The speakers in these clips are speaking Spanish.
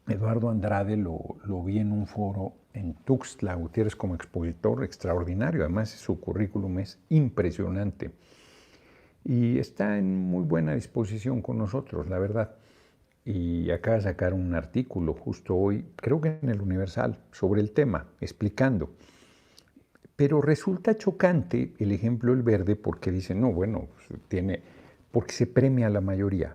Eduardo Andrade lo vi en un foro en Tuxtla Gutiérrez como expositor extraordinario. Además, su currículum es impresionante. Y está en muy buena disposición con nosotros, la verdad. Y acaba de sacar un artículo justo hoy, creo que en el Universal, sobre el tema, explicando. Pero resulta chocante el ejemplo del Verde porque dicen, no, bueno, porque se premia a la mayoría.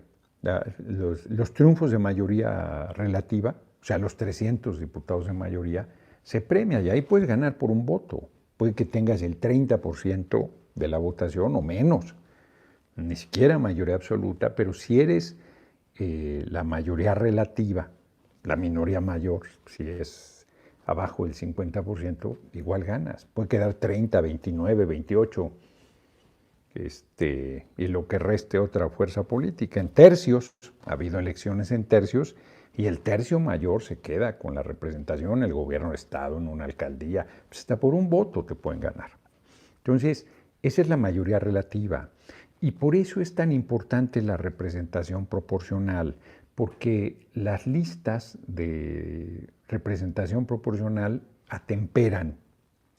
Los triunfos de mayoría relativa, o sea, los 300 diputados de mayoría, se premia y ahí puedes ganar por un voto. Puede que tengas el 30% de la votación o menos, ni siquiera mayoría absoluta, pero si eres la mayoría relativa, la minoría mayor, si es abajo del 50%, igual ganas. Puede quedar 30, 29, 28, y lo que reste otra fuerza política. En tercios, ha habido elecciones en tercios, y el tercio mayor se queda con la representación, el gobierno de Estado, en una alcaldía. Pues hasta por un voto te pueden ganar. Entonces, esa es la mayoría relativa. Y por eso es tan importante la representación proporcional, porque las listas de representación proporcional atemperan,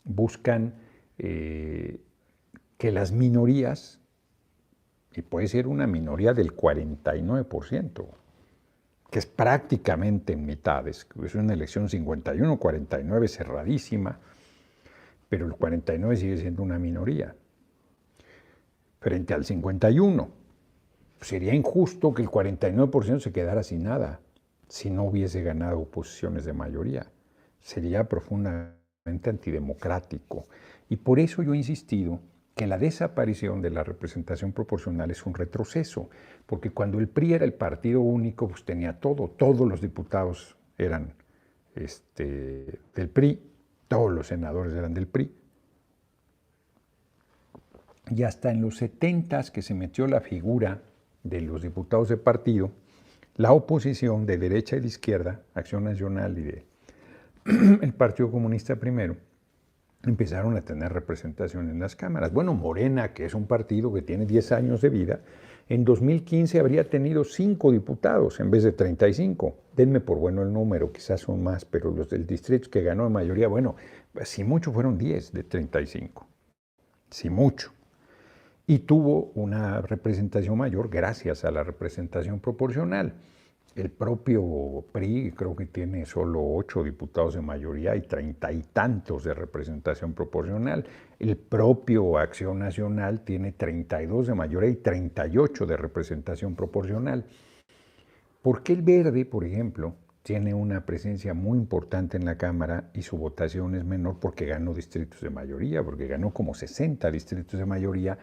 buscan que las minorías, y puede ser una minoría del 49%, que es prácticamente en mitad, es una elección 51-49 cerradísima, pero el 49 sigue siendo una minoría frente al 51. Sería injusto que el 49% se quedara sin nada si no hubiese ganado posiciones de mayoría. Sería profundamente antidemocrático. Y por eso yo he insistido que la desaparición de la representación proporcional es un retroceso, porque cuando el PRI era el partido único, pues tenía todos los diputados eran del PRI, todos los senadores eran del PRI. Y hasta en los 70s que se metió la figura de los diputados de partido, la oposición de derecha y de izquierda, Acción Nacional y el Partido Comunista primero, empezaron a tener representación en las cámaras. Bueno, Morena, que es un partido que tiene 10 años de vida, en 2015 habría tenido 5 diputados en vez de 35. Denme por bueno el número, quizás son más, pero los del distrito que ganó en mayoría, bueno, si mucho fueron 10 de 35, si mucho. Y tuvo una representación mayor gracias a la representación proporcional. El propio PRI creo que tiene solo 8 diputados de mayoría y 30 y tantos de representación proporcional. El propio Acción Nacional tiene 32 de mayoría y 38 de representación proporcional. ¿Por qué el Verde, por ejemplo, tiene una presencia muy importante en la Cámara y su votación es menor? Porque ganó distritos de mayoría, porque ganó como 60 distritos de mayoría.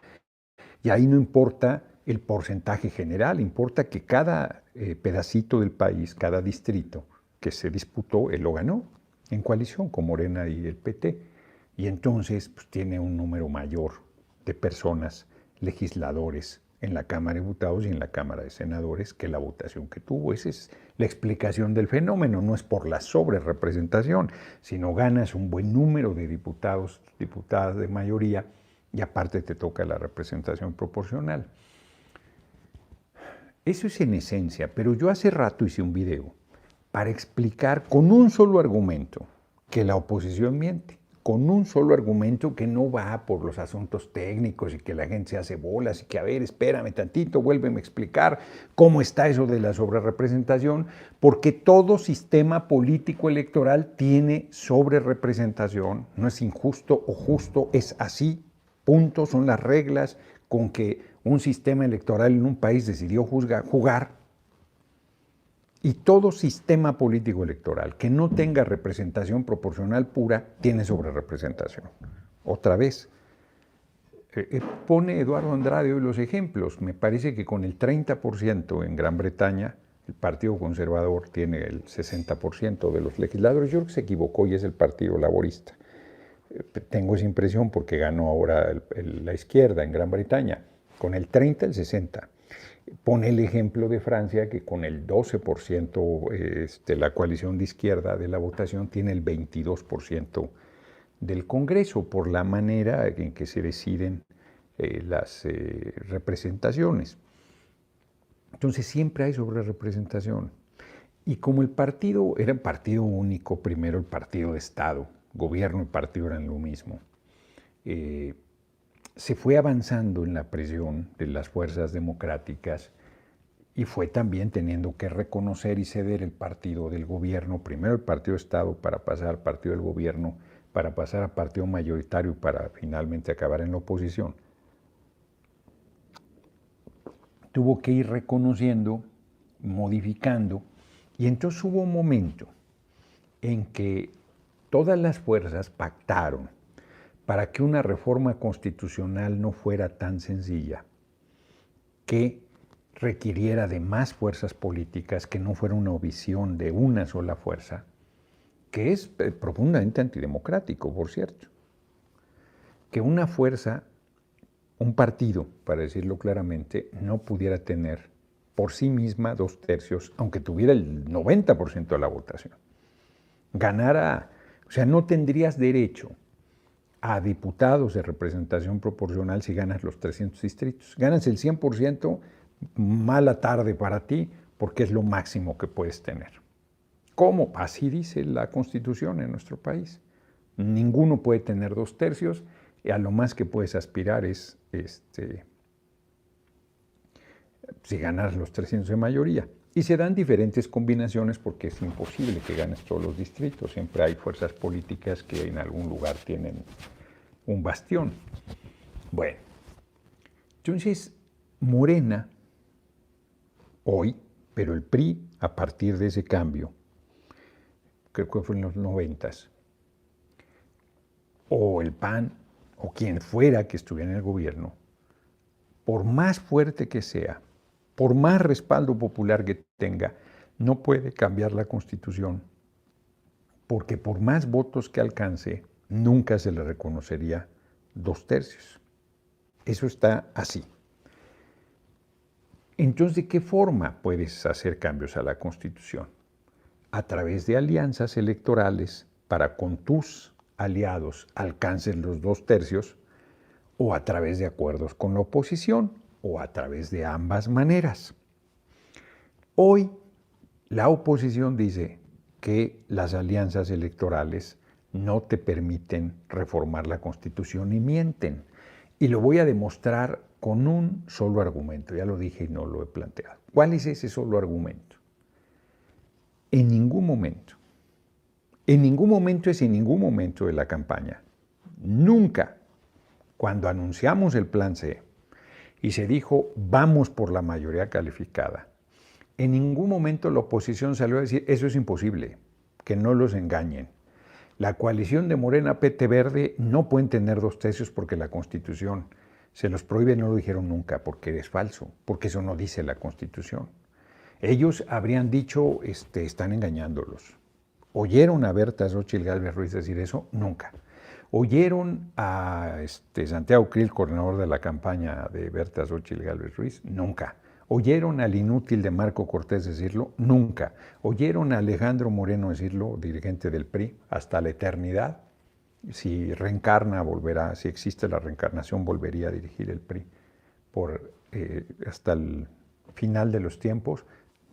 Y ahí no importa el porcentaje general, importa que cada pedacito del país, cada distrito que se disputó, él lo ganó en coalición con Morena y el PT. Y entonces pues, tiene un número mayor de personas, legisladores, en la Cámara de Diputados y en la Cámara de Senadores que la votación que tuvo. Esa es la explicación del fenómeno, no es por la sobrerepresentación, sino ganas un buen número de diputados, diputadas de mayoría, y aparte te toca la representación proporcional. Eso es en esencia, pero yo hace rato hice un video para explicar con un solo argumento que la oposición miente, con un solo argumento que no va por los asuntos técnicos y que la gente se hace bolas y que, a ver, espérame tantito, vuélveme a explicar cómo está eso de la sobrerepresentación, porque todo sistema político electoral tiene sobrerepresentación, no es injusto o justo, es así. Punto, son las reglas con que un sistema electoral en un país decidió jugar. Y todo sistema político electoral que no tenga representación proporcional pura tiene sobrerepresentación. Otra vez, pone Eduardo Andrade hoy los ejemplos. Me parece que con el 30% en Gran Bretaña, el Partido Conservador tiene el 60% de los legisladores. Yo creo que se equivocó y es el Partido Laborista. Tengo esa impresión porque ganó ahora la izquierda en Gran Bretaña, con el 30, el 60. Pone el ejemplo de Francia, que con el 12% la coalición de izquierda de la votación tiene el 22% del Congreso, por la manera en que se deciden las representaciones. Entonces siempre hay sobrerepresentación. Y como el partido era un partido único, primero el partido de Estado, gobierno y partido eran lo mismo, se fue avanzando en la presión de las fuerzas democráticas y fue también teniendo que reconocer y ceder el partido del gobierno, primero el partido de Estado para pasar al partido del gobierno, para pasar a partido mayoritario para finalmente acabar en la oposición. Tuvo que ir reconociendo, modificando, y entonces hubo un momento en que todas las fuerzas pactaron para que una reforma constitucional no fuera tan sencilla, que requiriera de más fuerzas políticas, que no fuera una visión de una sola fuerza, que es profundamente antidemocrático, por cierto. Que una fuerza, un partido, para decirlo claramente, no pudiera tener por sí misma 2/3, aunque tuviera el 90% de la votación. Ganara, o sea, no tendrías derecho a diputados de representación proporcional si ganas los 300 distritos. Ganas el 100%, mala tarde para ti, porque es lo máximo que puedes tener. ¿Cómo? Así dice la Constitución en nuestro país. Ninguno puede tener 2/3, y a lo más que puedes aspirar es si ganas los 300 de mayoría. Y se dan diferentes combinaciones porque es imposible que ganes todos los distritos. Siempre hay fuerzas políticas que en algún lugar tienen un bastión. Bueno, entonces Morena, hoy, pero el PRI, a partir de ese cambio, creo que fue en los 90s, o el PAN, o quien fuera que estuviera en el gobierno, por más fuerte que sea, por más respaldo popular que tenga, no puede cambiar la Constitución, porque por más votos que alcance, nunca se le reconocería 2/3. Eso está así. Entonces, ¿de qué forma puedes hacer cambios a la Constitución? A través de alianzas electorales para con tus aliados alcances los 2/3, o a través de acuerdos con la oposición, o a través de ambas maneras. Hoy, la oposición dice que las alianzas electorales no te permiten reformar la Constitución y mienten. Y lo voy a demostrar con un solo argumento. Ya lo dije y no lo he planteado. ¿Cuál es ese solo argumento? En ningún momento es en ningún momento de la campaña, nunca, cuando anunciamos el Plan C y se dijo vamos por la mayoría calificada, en ningún momento la oposición salió a decir eso es imposible, que no los engañen. La coalición de Morena, PT Verde no pueden tener 2/3 porque la Constitución se los prohíbe, no lo dijeron nunca, porque es falso, porque eso no dice la Constitución. Ellos habrían dicho, están engañándolos. ¿Oyeron a Berta Xochitl Gálvez Ruiz decir eso? Nunca. ¿Oyeron a Santiago Krill, coordinador de la campaña de Berta Xochitl Gálvez Ruiz? Nunca. ¿Oyeron al inútil de Marco Cortés decirlo? Nunca. ¿Oyeron a Alejandro Moreno decirlo, dirigente del PRI, hasta la eternidad? Si reencarna, volverá, si existe la reencarnación, volvería a dirigir el PRI hasta el final de los tiempos.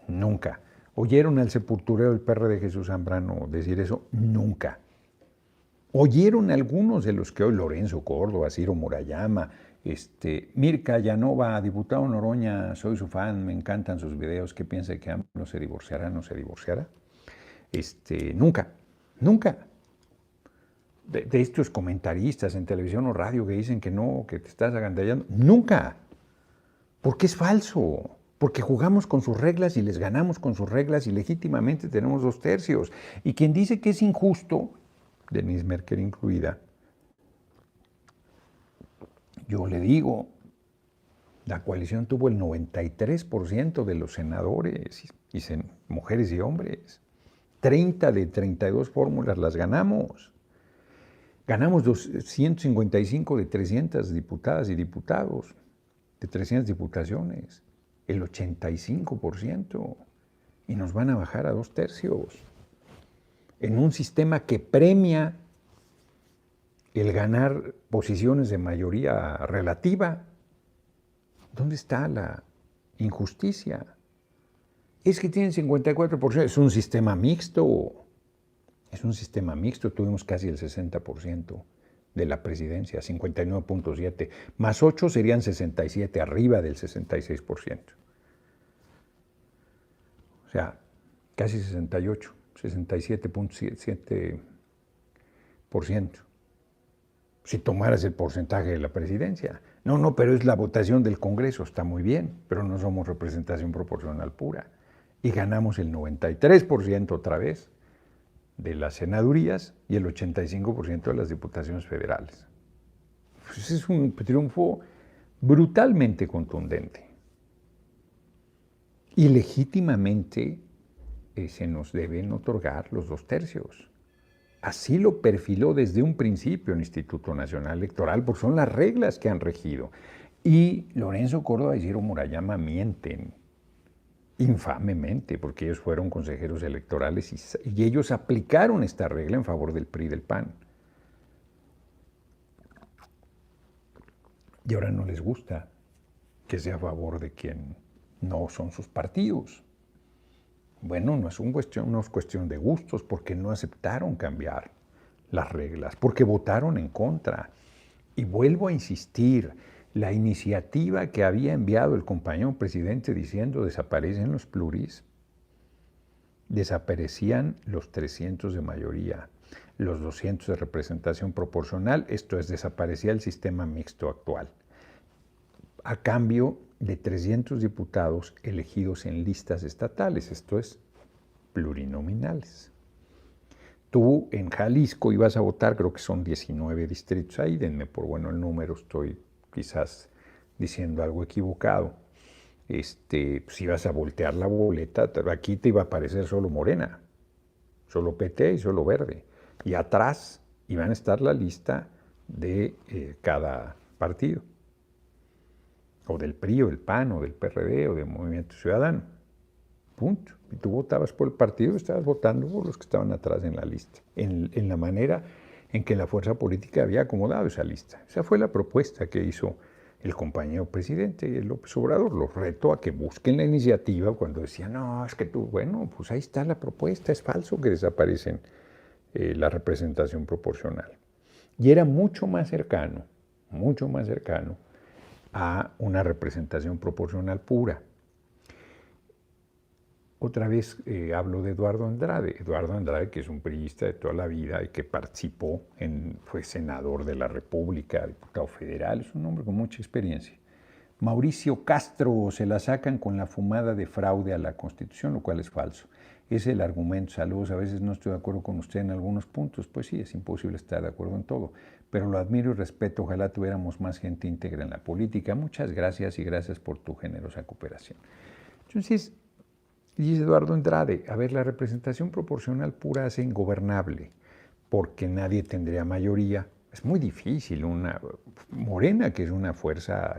Nunca. ¿Oyeron al sepulturero del PRD Jesús Zambrano decir eso? Nunca. ¿Oyeron algunos de los que hoy, Lorenzo Córdoba, Ciro Murayama, Mirka Llanova, diputado Noroña, soy su fan, me encantan sus videos, ¿qué piensa que AMLO se divorciará, no se divorciará? Nunca, nunca. De estos comentaristas en televisión o radio que dicen que no, que te estás agandallando, nunca. Porque es falso. Porque jugamos con sus reglas y les ganamos con sus reglas y legítimamente tenemos 2/3. Y quien dice que es injusto, Denise Merker incluida, yo le digo, la coalición tuvo el 93% de los senadores, mujeres y hombres. 30 de 32 fórmulas las ganamos. Ganamos 255 de 300 diputadas y diputados, de 300 diputaciones. El 85%, y nos van a bajar a 2/3, en un sistema que premia el ganar posiciones de mayoría relativa. ¿Dónde está la injusticia? Es que tienen 54%, es un sistema mixto. Es un sistema mixto, tuvimos casi el 60% de la presidencia, 59.7, más 8 serían 67, arriba del 66%. O sea, casi 68, 67.7%. Si tomaras el porcentaje de la presidencia. No, pero es la votación del Congreso, está muy bien, pero no somos representación proporcional pura. Y ganamos el 93% otra vez de las senadurías y el 85% de las diputaciones federales. Pues es un triunfo brutalmente contundente. Y legítimamente se nos deben otorgar los 2/3. Así lo perfiló desde un principio el Instituto Nacional Electoral, porque son las reglas que han regido. Y Lorenzo Córdoba y Ciro Murayama mienten infamemente, porque ellos fueron consejeros electorales y ellos aplicaron esta regla en favor del PRI y del PAN. Y ahora no les gusta que sea a favor de quien no son sus partidos. Bueno, no es cuestión de gustos, porque no aceptaron cambiar las reglas, porque votaron en contra. Y vuelvo a insistir, la iniciativa que había enviado el compañero presidente diciendo desaparecen los pluris, desaparecían los 300 de mayoría, los 200 de representación proporcional, esto es, desaparecía el sistema mixto actual, a cambio de 300 diputados elegidos en listas estatales, esto es, plurinominales. Tú en Jalisco ibas a votar, creo que son 19 distritos ahí, denme por bueno el número, estoy quizás diciendo algo equivocado. Pues ibas a voltear la boleta, aquí te iba a aparecer solo Morena, solo PT y solo Verde. Y atrás iban a estar la lista de cada partido, o del PRI, o del PAN, o del PRD, o del Movimiento Ciudadano. Punto. Y tú votabas por el partido, estabas votando por los que estaban atrás en la lista, en la manera en que la fuerza política había acomodado esa lista. Esa fue la propuesta que hizo el compañero presidente López Obrador. Los reto a que busquen la iniciativa cuando decían, no, es que tú, bueno, pues ahí está la propuesta, es falso que desaparecen la representación proporcional. Y era mucho más cercano a una representación proporcional pura. Otra vez hablo de Eduardo Andrade. Eduardo Andrade, que es un priista de toda la vida y que participó, fue senador de la República, diputado federal, es un hombre con mucha experiencia. Mauricio Castro, se la sacan con la fumada de fraude a la Constitución, lo cual es falso. Es el argumento, saludos, a veces no estoy de acuerdo con usted en algunos puntos, pues sí, es imposible estar de acuerdo en todo, pero lo admiro y respeto, ojalá tuviéramos más gente íntegra en la política. Muchas gracias y gracias por tu generosa cooperación. Entonces, dice Eduardo Andrade, a ver, la representación proporcional pura hace ingobernable, porque nadie tendría mayoría. Es muy difícil. Morena, que es una fuerza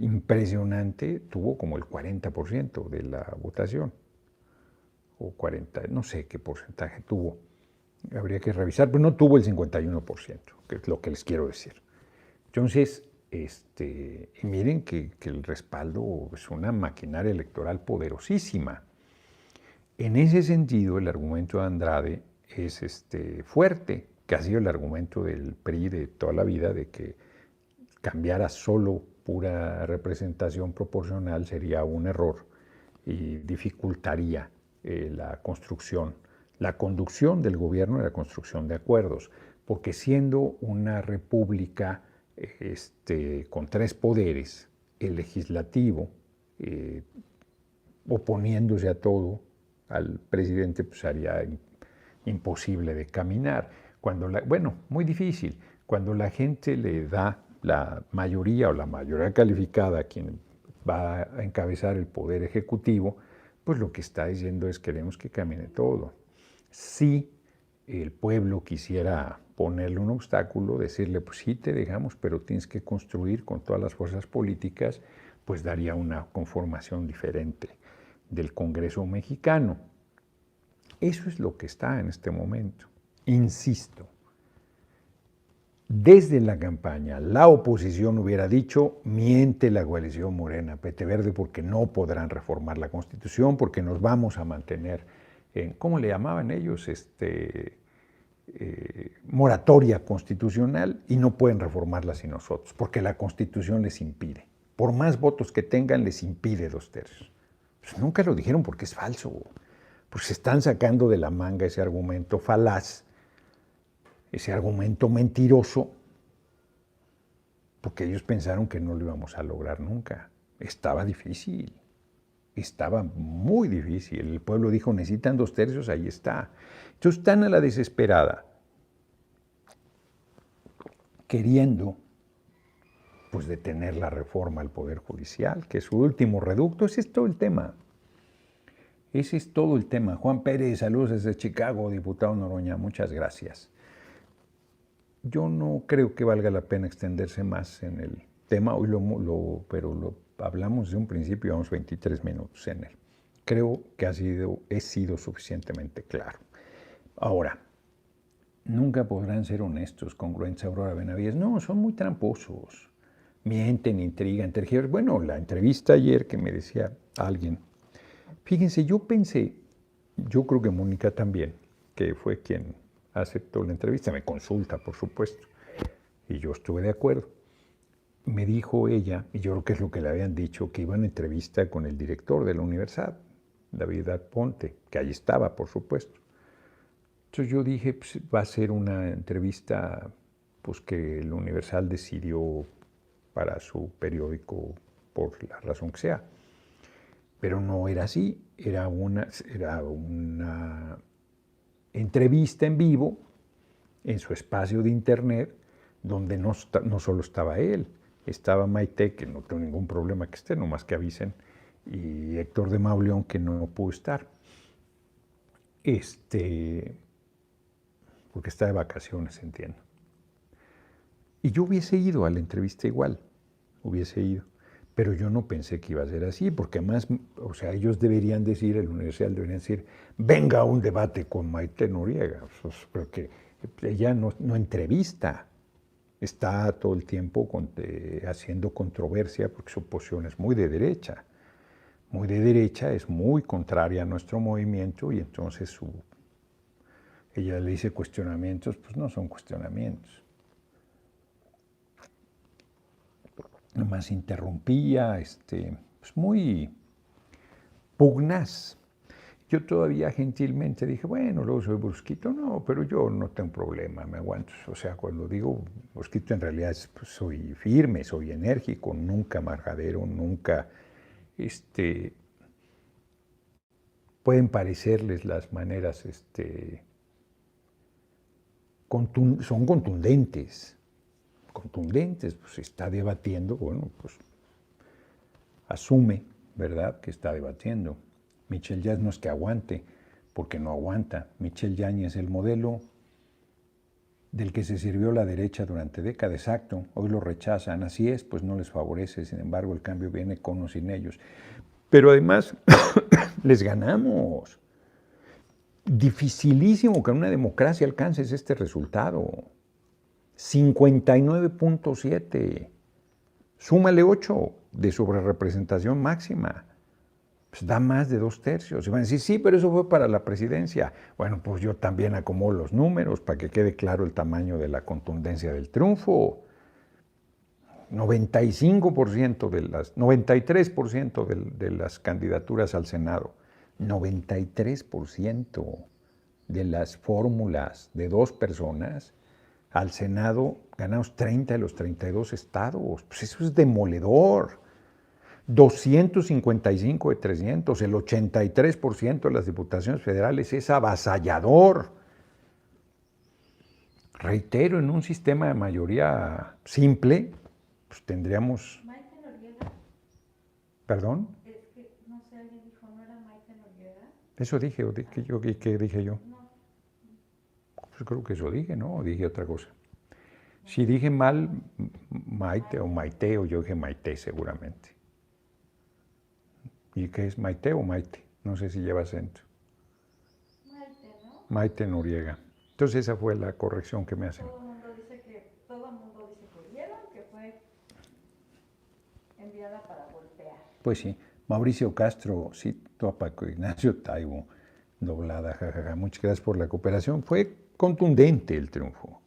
impresionante, tuvo como el 40% de la votación, o 40, no sé qué porcentaje tuvo. Habría que revisar, pero no tuvo el 51%, que es lo que les quiero decir. Entonces, y miren que el respaldo es una maquinaria electoral poderosísima. En ese sentido, el argumento de Andrade es fuerte, que ha sido el argumento del PRI de toda la vida, de que cambiar a solo pura representación proporcional sería un error y dificultaría la conducción del gobierno y la construcción de acuerdos, porque siendo una república con 3 poderes, el legislativo, oponiéndose a todo al presidente, pues haría imposible de caminar. Bueno, muy difícil. Cuando la gente le da la mayoría o la mayoría calificada a quien va a encabezar el poder ejecutivo, pues lo que está diciendo es queremos que camine todo. Si el pueblo quisiera ponerle un obstáculo, decirle, pues sí te dejamos, pero tienes que construir con todas las fuerzas políticas, pues daría una conformación diferente del Congreso mexicano. Eso es lo que está en este momento. Insisto, desde la campaña la oposición hubiera dicho, miente la coalición Morena, PT Verde, porque no podrán reformar la Constitución, porque nos vamos a mantener en, ¿cómo le llamaban ellos? Moratoria constitucional, y no pueden reformarla sin nosotros, porque la Constitución les impide. Por más votos que tengan, les impide 2/3. Pues nunca lo dijeron porque es falso. Pues se están sacando de la manga ese argumento falaz, ese argumento mentiroso, porque ellos pensaron que no lo íbamos a lograr nunca. Estaba difícil, estaba muy difícil. El pueblo dijo, necesitan 2/3, ahí está. Entonces están a la desesperada, queriendo pues detener la reforma al Poder Judicial, que es su último reducto. Ese es todo el tema. Ese es todo el tema. Juan Pérez, saludos desde Chicago, diputado Noroña, muchas gracias. Yo no creo que valga la pena extenderse más en el tema, hoy pero lo hablamos desde un principio, llevamos 23 minutos en él. Creo que he sido suficientemente claro. Ahora, nunca podrán ser honestos, congruentes, Aurora Benavides. No, son muy tramposos. Mienten, intrigan, tergiversan. Bueno, la entrevista ayer que me decía alguien, fíjense, yo pensé, yo creo que Mónica también, que fue quien aceptó la entrevista, me consulta, por supuesto, y yo estuve de acuerdo. Me dijo ella, y yo creo que es lo que le habían dicho, que iba a una entrevista con el director de la Universidad, David Ponte, que ahí estaba, por supuesto. Entonces yo dije, pues, va a ser una entrevista pues, que el Universal decidió para su periódico por la razón que sea. Pero no era así, era una entrevista en vivo en su espacio de internet, donde no solo estaba él, estaba Maite, que no tengo ningún problema que esté, nomás que avisen, y Héctor de Mauleón, que no pudo estar. Porque está de vacaciones, entiendo. Y yo hubiese ido a la entrevista igual, hubiese ido. Pero yo no pensé que iba a ser así, porque además, o sea, ellos deberían decir, el Universal deberían decir, venga a un debate con Maite Noriega, porque ella no entrevista, está todo el tiempo haciendo controversia, porque su posición es muy de derecha, es muy contraria a nuestro movimiento, y entonces ella le dice cuestionamientos, pues no son cuestionamientos. Nomás interrumpía, pues muy pugnaz. Yo todavía gentilmente dije, bueno, luego soy brusquito, no, pero yo no tengo problema, me aguanto. O sea, cuando digo brusquito, en realidad pues, soy firme, soy enérgico, nunca marjadero, nunca, pueden parecerles las maneras, son contundentes, pues está debatiendo, bueno, pues asume, ¿verdad?, que está debatiendo. Michel Yáñez no es que aguante, porque no aguanta. Michel Yáñez es el modelo del que se sirvió la derecha durante décadas, exacto. Hoy lo rechazan, así es, pues no les favorece, sin embargo el cambio viene con o sin ellos. Pero además, les ganamos. Dificilísimo que en una democracia alcances este resultado. 59.7. Súmale 8 de sobrerepresentación máxima. Pues da más de 2/3. Y van a decir, sí, pero eso fue para la presidencia. Bueno, pues yo también acomodo los números para que quede claro el tamaño de la contundencia del triunfo. 93% de las candidaturas al Senado, 93% de las fórmulas de 2 personas al Senado, ganamos 30 de los 32 estados. Pues eso es demoledor. 255 de 300, el 83% de las diputaciones federales es avasallador. Reitero, en un sistema de mayoría simple, pues tendríamos... ¿Maite Noriega? ¿Perdón? Es que, no sé, alguien dijo, ¿no era Maite Noriega? Eso dije, ¿qué dije yo? No. Pues creo que eso dije, ¿no? O dije otra cosa. Si dije mal, Maite o Maite, o yo dije Maite seguramente. ¿Y qué es Maite o Maite? No sé si lleva acento. Maite, ¿no? Maite Noriega. Entonces esa fue la corrección que me hacen. Todo el mundo dice que todo estudiada para golpear. Pues sí, Mauricio Castro, sí, Paco Ignacio Taibo, doblada, jajaja. Muchas gracias por la cooperación. Fue contundente el triunfo.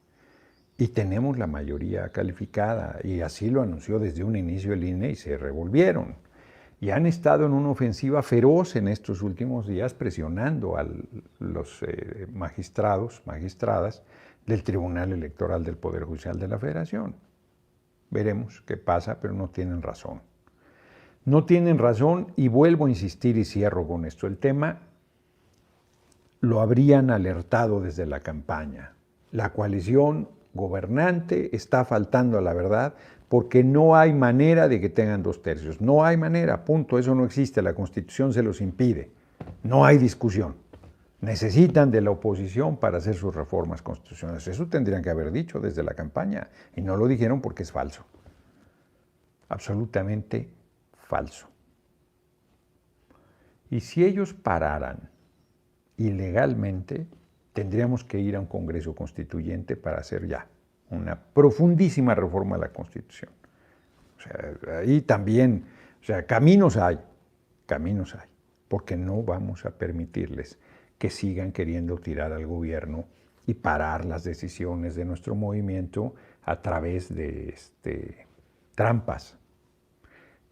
Y tenemos la mayoría calificada, y así lo anunció desde un inicio el INE y se revolvieron. Y han estado en una ofensiva feroz en estos últimos días presionando a los magistradas del Tribunal Electoral del Poder Judicial de la Federación. Veremos qué pasa, pero no tienen razón. No tienen razón, y vuelvo a insistir y cierro con esto. El tema lo habrían alertado desde la campaña. La coalición gobernante está faltando a la verdad porque no hay manera de que tengan 2/3. No hay manera, punto. Eso no existe. La Constitución se los impide. No hay discusión. Necesitan de la oposición para hacer sus reformas constitucionales. Eso tendrían que haber dicho desde la campaña y no lo dijeron porque es falso. Absolutamente falso. Y si ellos pararan ilegalmente, tendríamos que ir a un Congreso Constituyente para hacer ya una profundísima reforma de la Constitución. O sea, ahí también, o sea, caminos hay, porque no vamos a permitirles que sigan queriendo tirar al gobierno y parar las decisiones de nuestro movimiento a través de trampas.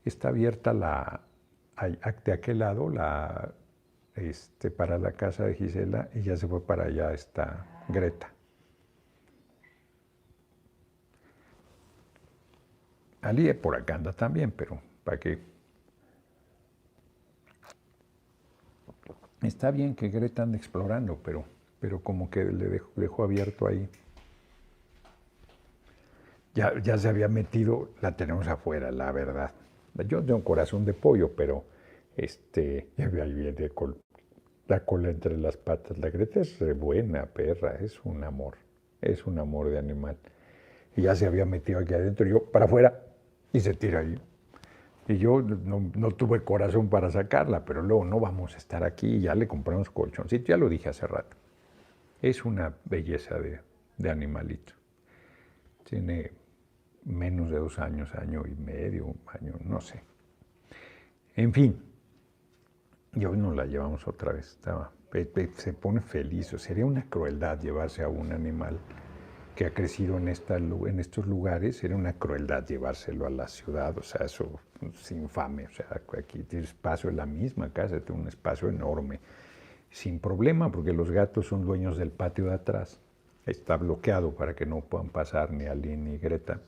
Está abierta de aquel lado para la casa de Gisela, y ya se fue para allá está Greta. Ali por acá anda también, pero ¿para qué? Está bien que Greta ande explorando, pero como que le dejó abierto ahí. Ya se había metido, la tenemos afuera, la verdad. Yo tengo corazón de pollo, pero ya ahí viene con la cola entre las patas. La Greta es re buena perra, es un amor de animal. Y ya se había metido aquí adentro, y yo para afuera, y se tira ahí. Y yo no tuve corazón para sacarla, pero luego no vamos a estar aquí, y ya le compramos colchoncito, ya lo dije hace rato. Es una belleza de animalito. Tiene menos de 2 años, año y medio, año, no sé. En fin, y hoy nos la llevamos otra vez. Se pone feliz. Sería una crueldad llevarse a un animal que ha crecido en estos lugares. Sería una crueldad llevárselo a la ciudad. O sea, eso es infame. O sea, aquí tiene espacio en la misma casa, tiene un espacio enorme, sin problema, porque los gatos son dueños del patio de atrás. Está bloqueado para que no puedan pasar ni Aline ni Greta.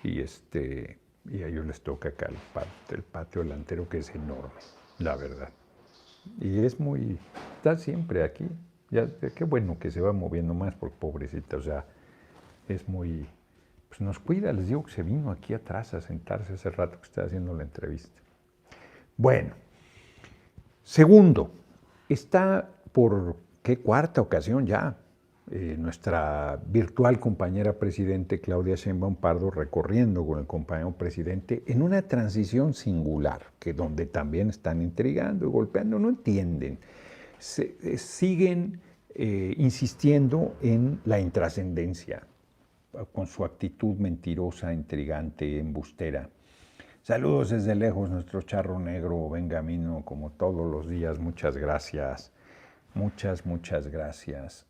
Y a ellos les toca acá el patio delantero, que es enorme, la verdad. Y está siempre aquí. Ya, qué bueno que se va moviendo más, porque pobrecita, o sea, es muy, pues nos cuida. Les digo que se vino aquí atrás a sentarse hace rato que estaba haciendo la entrevista. Bueno, segundo, está por, ¿qué cuarta ocasión ya? Nuestra virtual compañera presidente Claudia Sheinbaum Pardo recorriendo con el compañero presidente en una transición singular, donde también están intrigando y golpeando, no entienden. Siguen insistiendo en la intrascendencia, con su actitud mentirosa, intrigante, embustera. Saludos desde lejos, nuestro charro negro Benjamino, como todos los días. Muchas gracias. Muchas gracias.